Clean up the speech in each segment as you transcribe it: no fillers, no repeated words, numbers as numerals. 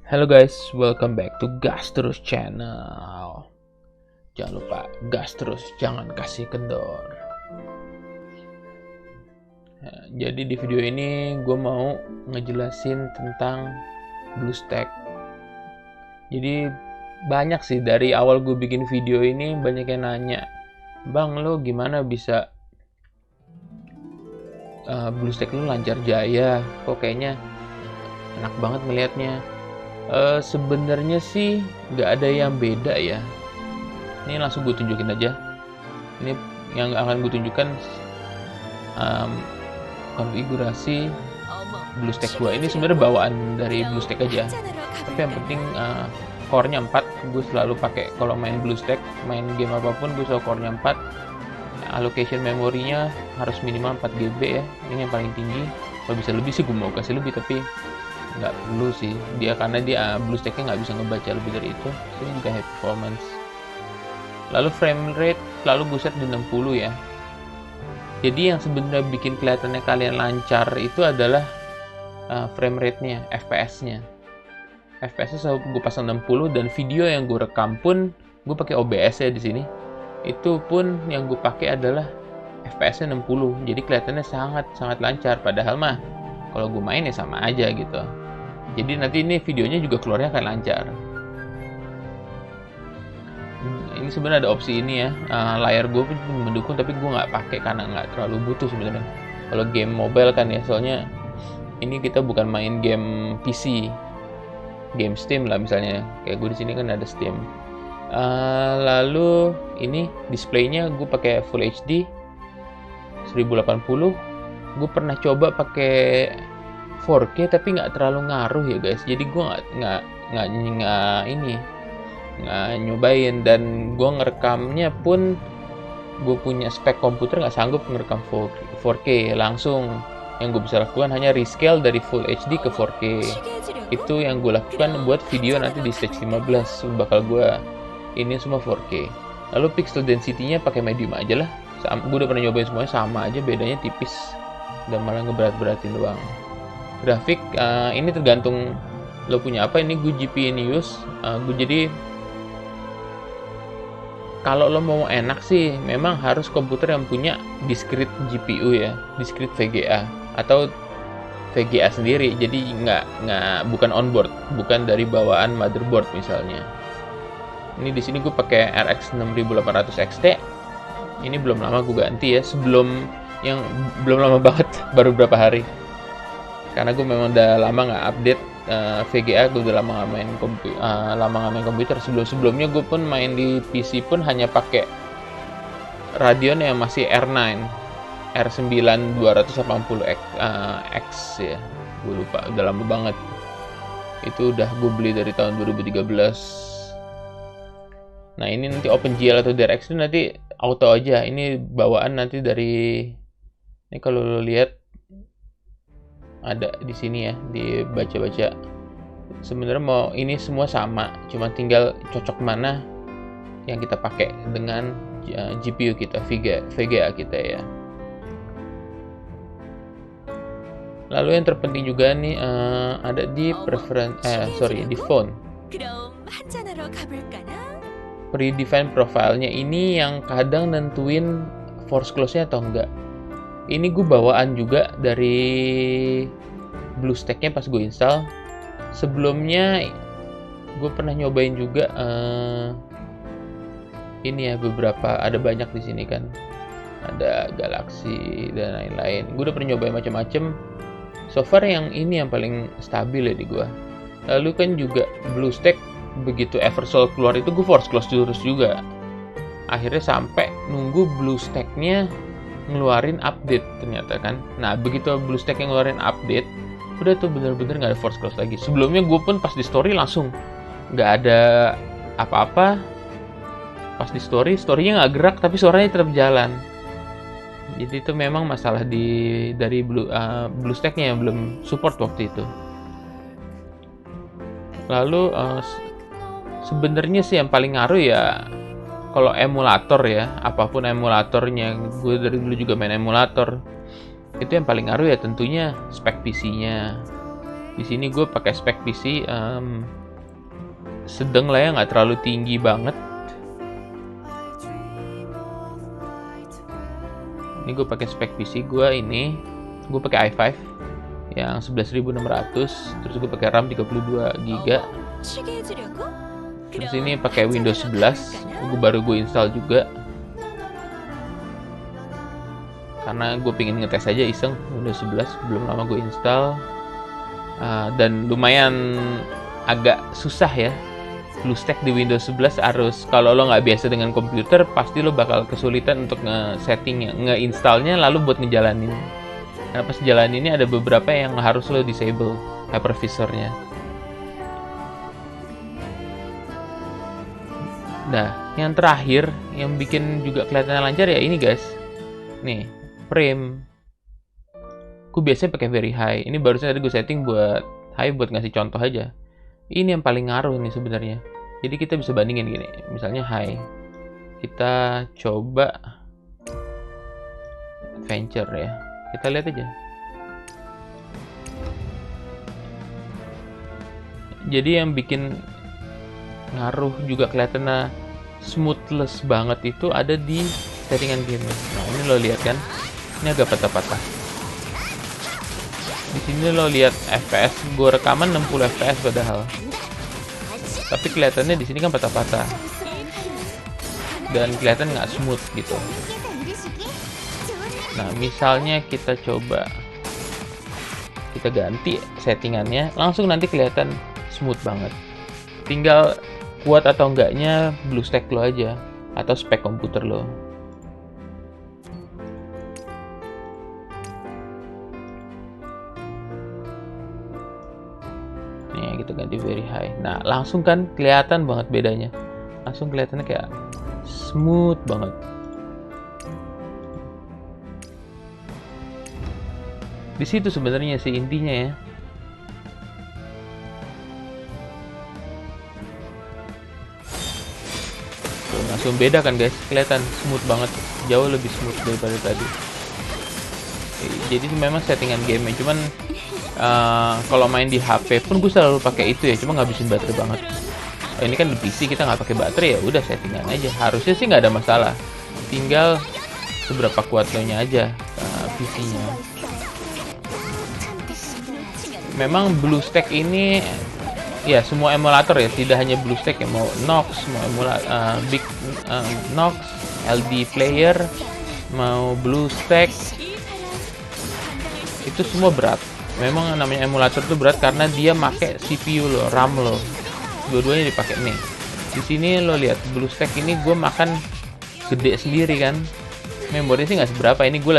Halo guys, welcome back to Gas Terus Channel. Jangan lupa gas terus, jangan kasih kendor. Nah, jadi di video ini gue mau ngejelasin tentang BlueStack. Jadi banyak sih dari awal gue bikin video ini banyak yang nanya, Bang lo gimana bisa BlueStack lu lancar jaya? Kok kayaknya enak banget ngelihatnya. Sebenarnya sih nggak ada yang beda ya. Ini langsung gue tunjukin aja. Ini yang akan gue tunjukkan konfigurasi BlueStack gue. Ini sebenarnya bawaan dari BlueStack aja. Tapi yang penting core-nya 4. Gue selalu pakai kalau main BlueStack, main game apapun gue selalu core-nya 4. Allocation memorinya harus minimal 4 GB ya. Ini yang paling tinggi. Kalau bisa lebih sih gue mau kasih lebih, tapi nggak perlu sih dia, karena dia BlueStack-nya nggak bisa ngebaca lebih dari itu. Ini juga high performance. Lalu frame rate lalu gue set di 60 ya. Jadi yang sebenarnya bikin kelihatannya kalian lancar itu adalah frame rate-nya, FPS-nya. FPS-nya selalu gue pasang 60, dan video yang gue rekam pun gue pakai OBS ya di sini. Itu pun yang gue pakai adalah FPS-nya 60. Jadi kelihatannya sangat lancar, padahal mah kalau gue main ya sama aja gitu. Jadi nanti ini videonya juga keluarnya akan lancar. Ini sebenarnya ada opsi ini ya, layar gue pun mendukung, tapi gue nggak pakai karena nggak terlalu butuh sebenarnya. Kalau game mobile kan ya, soalnya ini kita bukan main game PC, game Steam lah misalnya. Kayak gue di sini kan ada Steam. Lalu ini displaynya gue pakai Full HD 1080. Gue pernah coba pakai 4K tapi nggak terlalu ngaruh ya guys. Jadi gue nggak nyobain, dan gue ngerekamnya pun gue punya spek komputer nggak sanggup ngerekam 4K langsung. Yang gue bisa lakukan hanya rescale dari Full HD ke 4K. Itu yang gue lakukan buat video nanti di stage 15 bakal gue ini semua 4K. Lalu pixel density-nya pakai medium aja lah. Gue udah pernah nyobain semuanya sama aja, bedanya tipis dan malah ngeberat-beratin doang. Grafik ini tergantung lo punya apa. Ini gue GPU in use. Jadi kalau lo mau enak sih memang harus komputer yang punya discrete GPU ya, discrete VGA atau VGA sendiri. Jadi bukan onboard, bukan dari bawaan motherboard misalnya. Ini di sini gue pakai RX 6800 XT. Ini belum lama gue ganti ya, belum lama banget, baru berapa hari. Karena gue memang udah lama nggak update VGA, gue udah lama nggak main komputer. Sebelumnya gue pun main di PC pun hanya pakai Radeon yang masih R9 280X ya. Gue lupa, udah lama banget. Itu udah gue beli dari tahun 2013. Nah ini nanti OpenGL atau DirectX itu nanti auto aja. Ini bawaan nanti dari, ini kalau lo lihat ada di sini ya, dibaca-baca. Sebenarnya mau ini semua sama, cuma tinggal cocok mana yang kita pakai dengan GPU kita, VGA kita ya. Lalu yang terpenting juga nih ada di di phone. Predefined profile-nya ini yang kadang nentuin force close-nya atau enggak. Ini gue bawaan juga dari BlueStack-nya pas gue install. Sebelumnya gue pernah nyobain juga ini ya, beberapa, ada banyak di sini kan. Ada Galaxy dan lain-lain. Gue udah pernah nyobain macam-macam. So far yang ini yang paling stabil ya di gue. Lalu kan juga BlueStack begitu Eversol keluar itu gue force close terus juga. Akhirnya sampai nunggu BlueStack-nya ngeluarin update ternyata kan. Nah begitu BlueStack yang ngeluarin update, udah tuh bener-bener nggak ada force close lagi. Sebelumnya gue pun pas di story langsung nggak ada apa-apa. Pas di storynya nggak gerak tapi suaranya tetap jalan. Jadi itu memang masalah dari BlueStack-nya yang belum support waktu itu. Lalu sebenarnya sih yang paling ngaruh ya kalau emulator ya, apapun emulatornya. Gue dari dulu juga main emulator. Itu yang paling ngaruh ya tentunya spek PC-nya. Di sini gue pakai spek PC sedang lah ya, nggak terlalu tinggi banget. Ini gue pakai spek PC gue gue pakai i5 yang 11.600, terus gue pakai RAM 32 GB. Terus ini pakai Windows 11, gue install juga. Karena gue pengen ngetes aja iseng Windows 11, belum lama gue install. Dan lumayan agak susah ya. BlueStack di Windows 11 harus, kalau lo nggak biasa dengan komputer, pasti lo bakal kesulitan untuk nge-settingnya, nge-installnya, lalu buat ngejalanin. Karena pas jalan ini ada beberapa yang harus lo disable hypervisornya. Nah, yang terakhir yang bikin juga kelihatannya lancar ya ini guys. Nih, frame. Gue biasanya pakai very high. Ini barusan tadi gue setting buat high buat ngasih contoh aja. Ini yang paling ngaruh nih sebenarnya. Jadi kita bisa bandingin gini. Misalnya high. Kita coba adventure ya. Kita lihat aja. Jadi yang bikin ngaruh juga kelihatannya smoothless banget itu ada di settingan game. Nah, ini lo lihat kan? Ini agak patah-patah. Di sini lo lihat FPS, gue rekaman 60 FPS padahal. Tapi kelihatannya di sini kan patah-patah. Dan kelihatan nggak smooth gitu. Nah, misalnya kita coba kita ganti settingannya, langsung nanti kelihatan smooth banget. Tinggal kuat atau enggaknya BlueStack lo aja atau spek komputer lo. Nih, kita ganti very high. Nah, langsung kan kelihatan banget bedanya. Langsung kelihatannya kayak smooth banget. Di situ sebenarnya sih intinya ya. Tuh, langsung beda kan guys, kelihatan smooth banget, jauh lebih smooth daripada tadi. Jadi memang settingan game, cuman kalau main di HP pun gue selalu pakai itu ya, cuma ngabisin baterai banget. Ini kan di PC kita nggak pakai baterai ya, udah settingan aja. Harusnya sih nggak ada masalah, tinggal seberapa kuat lo nya aja PC-nya. Memang BlueStack ini ya semua emulator ya, tidak hanya BlueStack ya, mau Nox, mau Big Nox, LD Player, mau BlueStack, itu semua berat. Memang namanya emulator itu berat karena dia pakai CPU lo, RAM lo, dua-duanya dipakai nih. Di sini lo lihat BlueStack ini gue makan gede sendiri kan, memori sih nggak seberapa. Ini gue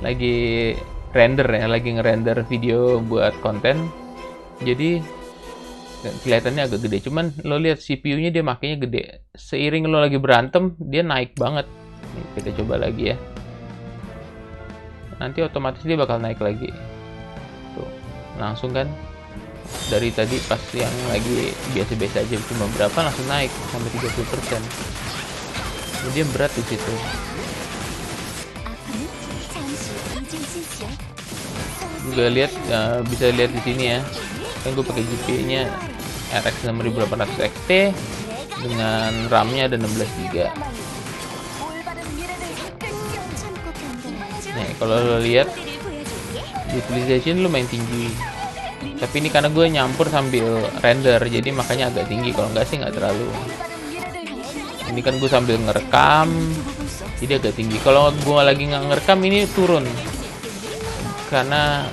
lagi render ya, lagi ngerender video buat konten, jadi kelihatannya agak gede. Cuman lo lihat CPU-nya dia makanya gede. Seiring lo lagi berantem dia naik banget. Nih, kita coba lagi ya. Nanti otomatis dia bakal naik lagi. Tuh, langsung kan dari tadi pas yang lagi biasa-biasa aja cuma berapa langsung naik sampai 30%. Jadi berat di situ. Gue lihat bisa lihat di sini ya, kan gue pakai GPU-nya RX 6800 XT dengan RAM-nya ada 16 GB. Nah, kalau lo lihat utilization lumayan tinggi, tapi ini karena gue nyampur sambil render, jadi makanya agak tinggi. Kalau nggak sih nggak terlalu. Ini kan gue sambil ngerekam, jadi agak tinggi. Kalau gue lagi nggak ngerekam ini turun. Karena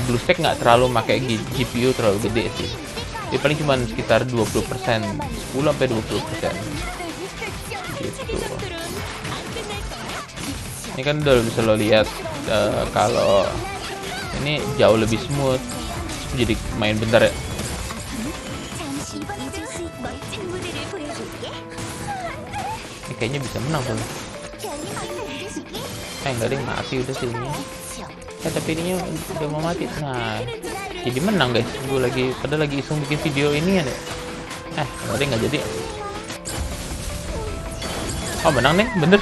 BlueStack nggak terlalu pakai GPU terlalu gede sih. Dia paling cuma sekitar 20%, 10-20%. Gitu. Ini kan udah bisa lo lihat kalau ini jauh lebih smooth. Jadi main bentar ya. Ini kayaknya bisa menang tuh. Enggak deh, mati udah sih ini. Tapi ininya udah mau mati. Nah, jadi menang guys. Gue padahal lagi iseng bikin video ini ya deh. Nggak jadi. Oh, menang nih, bener.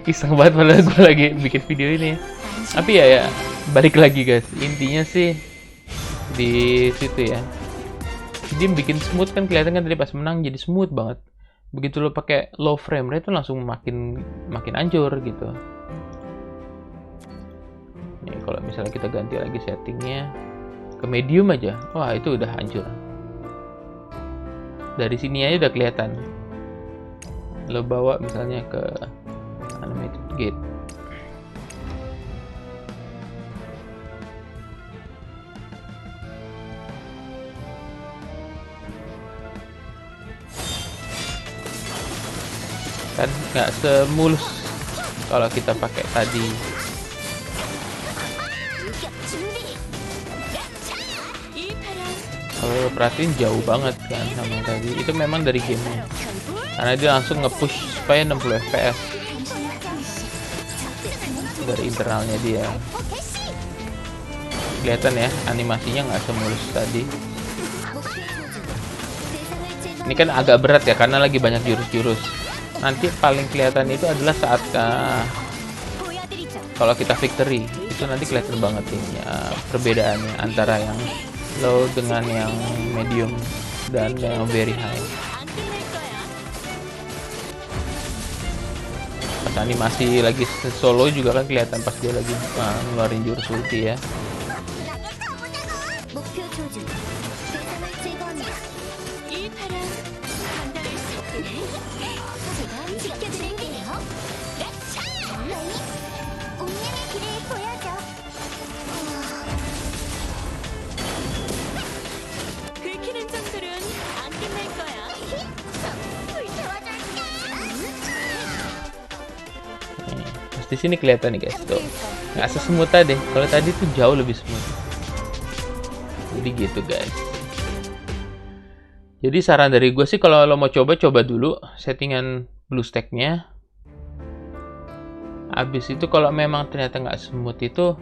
Iseng banget padahal gue lagi bikin video ini ya. Tapi ya balik lagi guys. Intinya sih di situ ya. Dia bikin smooth kan, kelihatan kan tadi pas menang jadi smooth banget. Begitu lo pakai low frame rate itu langsung makin hancur gitu. Nih kalau misalnya kita ganti lagi settingnya ke medium aja, wah itu udah hancur. Dari sini aja udah kelihatan. Lo bawa misalnya ke animated gate. Kan nggak semulus kalau kita pakai tadi. Kalau lo perhatiin jauh banget kan sama yang tadi. Itu memang dari gamenya, karena dia langsung nge-push supaya 60 fps dari internalnya dia. Kelihatan ya animasinya nggak semulus tadi. Ini kan agak berat ya karena lagi banyak jurus-jurus. Nanti paling kelihatan itu adalah saat kalau kita victory, itu nanti kelihatan banget ini perbedaannya antara yang low dengan yang medium dan yang very high. Pas animasi lagi solo juga kan kelihatan pas dia lagi ngeluarin jurus ulti ya. Di sini kelihatan nih guys, tuh nggak sesmooth tadi. Kalau tadi tuh jauh lebih smooth. Jadi gitu guys. Jadi saran dari gue sih kalau lo mau coba dulu settingan BlueStack-nya. Abis itu kalau memang ternyata nggak smooth itu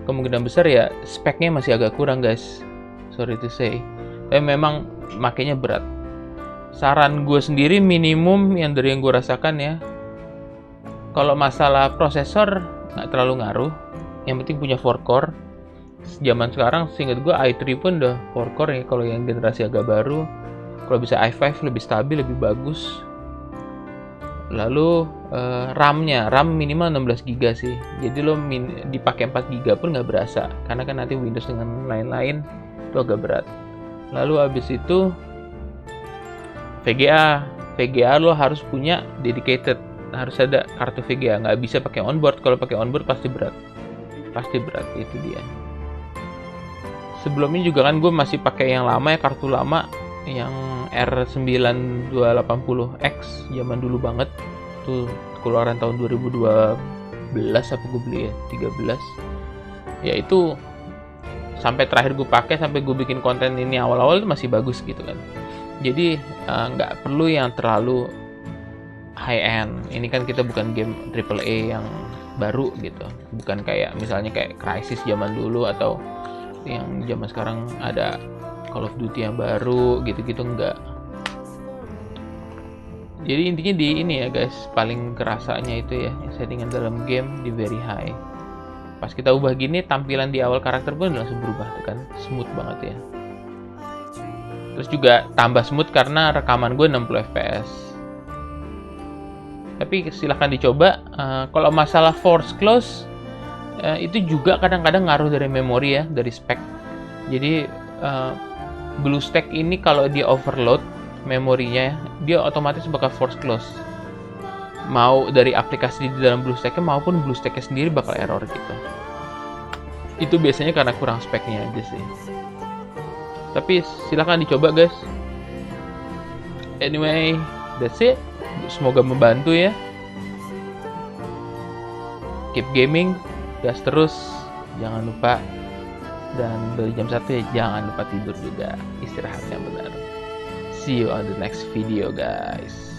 kemungkinan besar ya speknya masih agak kurang guys. Sorry to say. Tapi memang makanya berat. Saran gue sendiri minimum yang dari yang gue rasakan ya. Kalau masalah prosesor nggak terlalu ngaruh, yang penting punya 4 core. Zaman sekarang seingat gue i3 pun udah 4 core ya kalau yang generasi agak baru. Kalau bisa i5 lebih stabil, lebih bagus. Lalu RAM minimal 16 GB sih. Jadi lo dipakai 4 GB pun nggak berasa, karena kan nanti Windows dengan lain-lain itu agak berat. Lalu habis itu VGA lo harus punya dedicated. Harus ada kartu VGA, nggak bisa pakai onboard. Kalau pakai onboard pasti berat itu dia. Sebelumnya juga kan gue masih pakai yang lama ya, kartu lama yang R9280X zaman dulu banget tuh, keluaran tahun 2012 apa gue beli ya, 13 ya. Itu sampai terakhir gue pakai, sampai gue bikin konten ini awal-awal itu masih bagus gitu kan. Jadi nggak perlu yang terlalu high end. Ini kan kita bukan game AAA yang baru gitu, bukan kayak misalnya kayak Crysis zaman dulu atau yang zaman sekarang ada Call of Duty yang baru gitu-gitu, enggak. Jadi intinya di ini ya guys, paling kerasanya itu ya settingan dalam game di very high. Pas kita ubah gini, tampilan di awal karakter pun langsung berubah tuh kan, smooth banget ya. Terus juga tambah smooth karena rekaman gue 60 fps. Tapi silahkan dicoba. Kalau masalah force close itu juga kadang-kadang ngaruh dari memori ya, dari spek. Jadi BlueStack ini kalau dia overload memorinya, dia otomatis bakal force close. Mau dari aplikasi di dalam BlueStack-nya maupun BlueStack-nya sendiri bakal error gitu. Itu biasanya karena kurang speknya aja sih. Tapi silahkan dicoba guys. Anyway, that's it. Semoga membantu ya. Keep gaming, gas terus, jangan lupa. Dan dari jam 1 ya jangan lupa tidur juga, istirahat yang benar. See you on the next video guys.